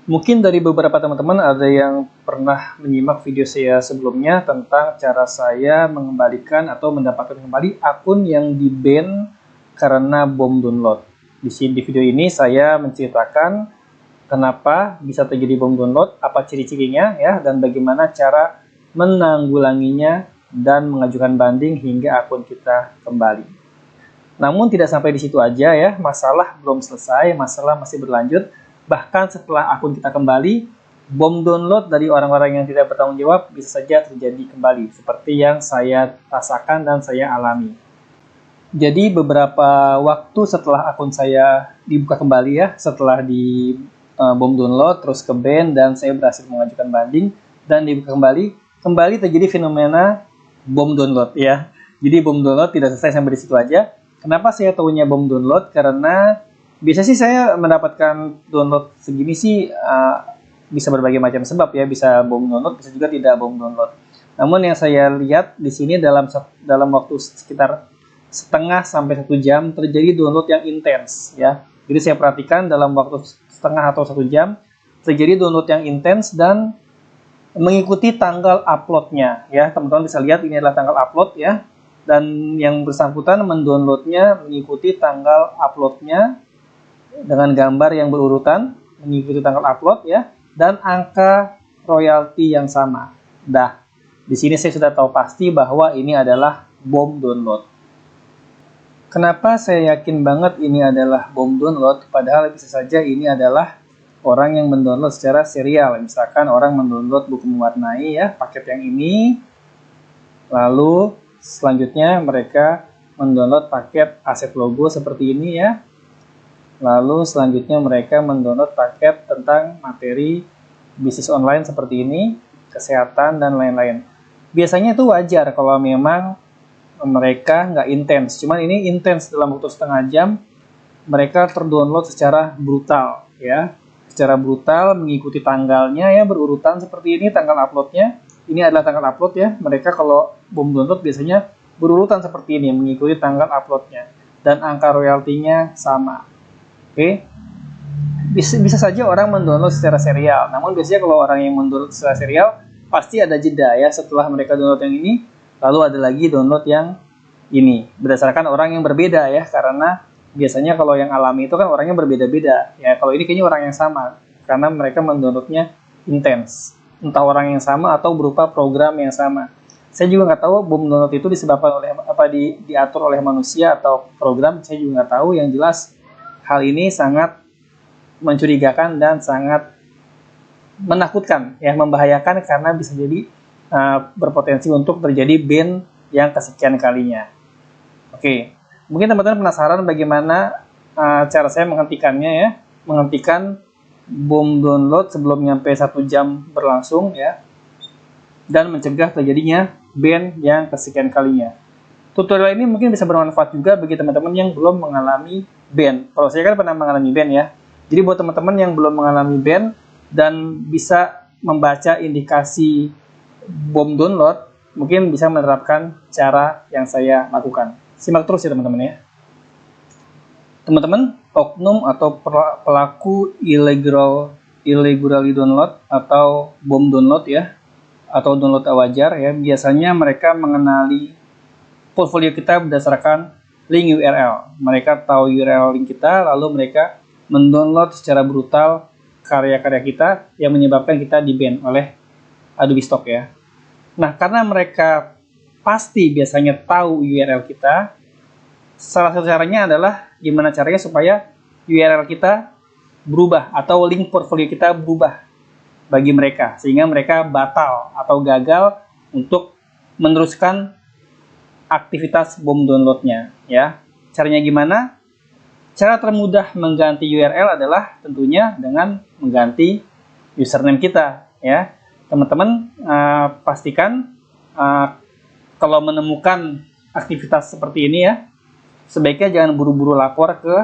Mungkin dari beberapa teman-teman ada yang pernah menyimak video saya sebelumnya tentang cara saya mengembalikan atau mendapatkan kembali akun yang di-ban karena bom download. Di video ini saya menceritakan kenapa bisa terjadi bom download, apa ciri-cirinya ya, dan bagaimana cara menanggulanginya dan mengajukan banding hingga akun kita kembali. Namun tidak sampai di situ aja ya, masalah belum selesai, masalah masih berlanjut. Bahkan setelah akun kita kembali, bom download dari orang-orang yang tidak bertanggung jawab bisa saja terjadi kembali, seperti yang saya rasakan dan saya alami. Jadi beberapa waktu setelah akun saya dibuka kembali ya, setelah di bom download, terus ke ban, dan saya berhasil mengajukan banding, dan dibuka kembali terjadi fenomena bom download ya. Jadi bom download tidak selesai sampai di situ aja. Kenapa saya tahunya bom download? Karena biasa sih saya mendapatkan download segini sih bisa berbagai macam sebab ya, bisa bom download, bisa juga tidak bom download. Namun yang saya lihat di sini dalam waktu sekitar setengah sampai 1 jam terjadi download yang intens ya. Jadi saya perhatikan dalam waktu setengah atau 1 jam terjadi download yang intens dan mengikuti tanggal uploadnya ya. Teman-teman bisa lihat ini adalah tanggal upload ya. Dan yang bersangkutan mendownloadnya mengikuti tanggal uploadnya dengan gambar yang berurutan, mengikuti tanggal upload ya, dan angka royalti yang sama. Dah, di sini saya sudah tahu pasti bahwa ini adalah bom download. Kenapa saya yakin banget ini adalah bom download, padahal bisa saja ini adalah orang yang mendownload secara serial. Misalkan orang mendownload buku mewarnai ya, paket yang ini, lalu selanjutnya mereka mendownload paket aset logo seperti ini ya. Lalu selanjutnya mereka mendownload paket tentang materi bisnis online seperti ini, kesehatan dan lain-lain. Biasanya itu wajar kalau memang mereka nggak intens. Cuman ini intens, dalam waktu setengah jam mereka terdownload secara brutal ya. Secara brutal mengikuti tanggalnya ya, berurutan seperti ini tanggal uploadnya. Ini adalah tanggal upload ya. Mereka kalau bom download biasanya berurutan seperti ini, mengikuti tanggal uploadnya. Dan angka royaltinya sama. Oke. Bisa saja orang mendownload secara serial. Namun biasanya kalau orang yang mendownload secara serial, pasti ada jeda ya. Setelah mereka download yang ini, lalu ada lagi download yang ini. Berdasarkan orang yang berbeda ya. Karena biasanya kalau yang alami itu kan orangnya berbeda-beda. Ya, kalau ini kayaknya orang yang sama. Karena mereka mendownloadnya intens. Entah orang yang sama atau berupa program yang sama. Saya juga nggak tahu bom download itu disebabkan oleh apa, diatur oleh manusia atau program. Saya juga nggak tahu. Yang jelas hal ini sangat mencurigakan dan sangat menakutkan, ya, membahayakan karena bisa jadi berpotensi untuk terjadi ban yang kesekian kalinya. Oke, mungkin teman-teman penasaran bagaimana cara saya menghentikannya ya, menghentikan bom download sebelum nyampe 1 jam berlangsung ya, dan mencegah terjadinya ban yang kesekian kalinya. Tutorial ini mungkin bisa bermanfaat juga bagi teman-teman yang belum mengalami ban. Kalau saya kan pernah mengalami ban ya. Jadi buat teman-teman yang belum mengalami ban dan bisa membaca indikasi bom download, mungkin bisa menerapkan cara yang saya lakukan. Simak terus ya teman-teman ya. Teman-teman, oknum atau pelaku illegally download atau bom download ya, atau download wajar ya, biasanya mereka mengenali portfolio kita berdasarkan link URL. Mereka tahu URL link kita, lalu mereka mendownload secara brutal karya-karya kita yang menyebabkan kita di-ban oleh Adobe Stock ya. Nah, karena mereka pasti biasanya tahu URL kita, salah satu caranya adalah gimana caranya supaya URL kita berubah atau link portfolio kita berubah bagi mereka, sehingga mereka batal atau gagal untuk meneruskan aktivitas bom downloadnya ya. Caranya gimana? Cara termudah mengganti URL adalah tentunya dengan mengganti username kita ya. Teman-teman pastikan kalau menemukan aktivitas seperti ini ya, sebaiknya jangan buru-buru lapor ke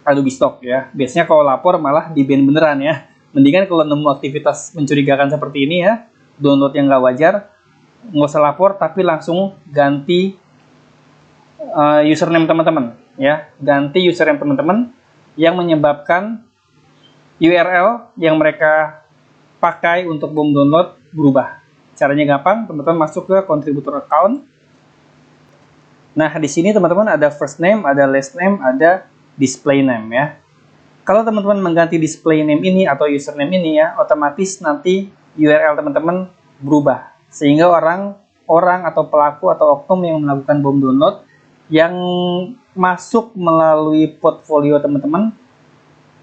Adobe Stock ya. Biasanya kalau lapor malah di-ban beneran ya. Mendingan kalau nemu aktivitas mencurigakan seperti ini ya, download yang nggak wajar, nggak usah lapor tapi langsung ganti username teman-teman ya. Ganti username teman-teman yang menyebabkan URL yang mereka pakai untuk bom download berubah. Caranya gampang, teman-teman masuk ke contributor account. Nah, di sini teman-teman ada first name, ada last name, ada display name ya. Kalau teman-teman mengganti display name ini atau username ini ya, otomatis nanti URL teman-teman berubah. Sehingga orang atau pelaku atau oknum yang melakukan bom download yang masuk melalui portfolio teman-teman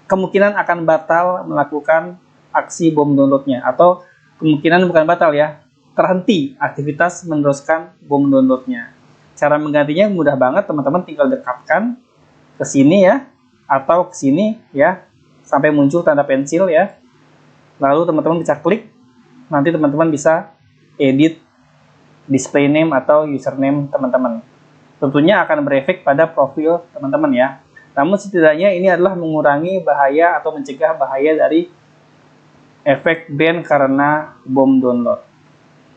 kemungkinan akan batal melakukan aksi bom downloadnya, atau kemungkinan bukan batal ya, terhenti aktivitas meneruskan bom downloadnya. Cara menggantinya mudah banget, teman-teman tinggal dekatkan ke sini ya, atau ke sini ya, sampai muncul tanda pensil ya. Lalu teman-teman bisa klik, nanti teman-teman bisa edit display name atau username teman-teman. Tentunya akan berefek pada profil teman-teman ya. Namun setidaknya ini adalah mengurangi bahaya atau mencegah bahaya dari efek ban karena bom download.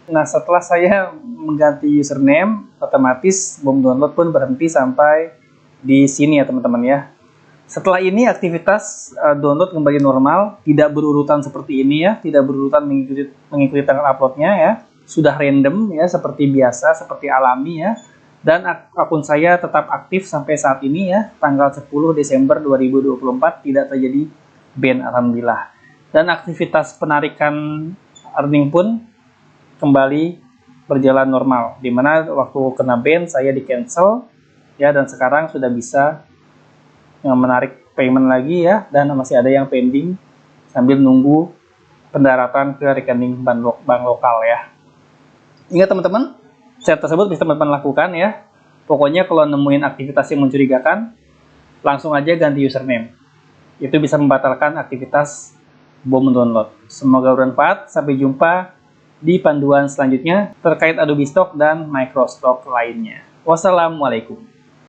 Nah, setelah saya mengganti username, otomatis bom download pun berhenti sampai di sini ya teman-teman ya. Setelah ini aktivitas download kembali normal, tidak berurutan seperti ini ya, tidak berurutan mengikuti tanggal uploadnya ya, sudah random ya, seperti biasa, seperti alami ya. Dan akun saya tetap aktif sampai saat ini ya, tanggal 10 Desember 2024 tidak terjadi ban, alhamdulillah. Dan aktivitas penarikan earning pun kembali berjalan normal, dimana waktu kena ban saya di cancel ya, dan sekarang sudah bisa menarik payment lagi ya, dan masih ada yang pending sambil nunggu pendaratan ke rekening bank lokal ya. Ingat teman-teman, cara tersebut bisa teman-teman lakukan ya. Pokoknya kalau nemuin aktivitas yang mencurigakan, langsung aja ganti username. Itu bisa membatalkan aktivitas bom download. Semoga bermanfaat. Sampai jumpa di panduan selanjutnya terkait Adobe Stock dan Microstock lainnya. Wassalamualaikum.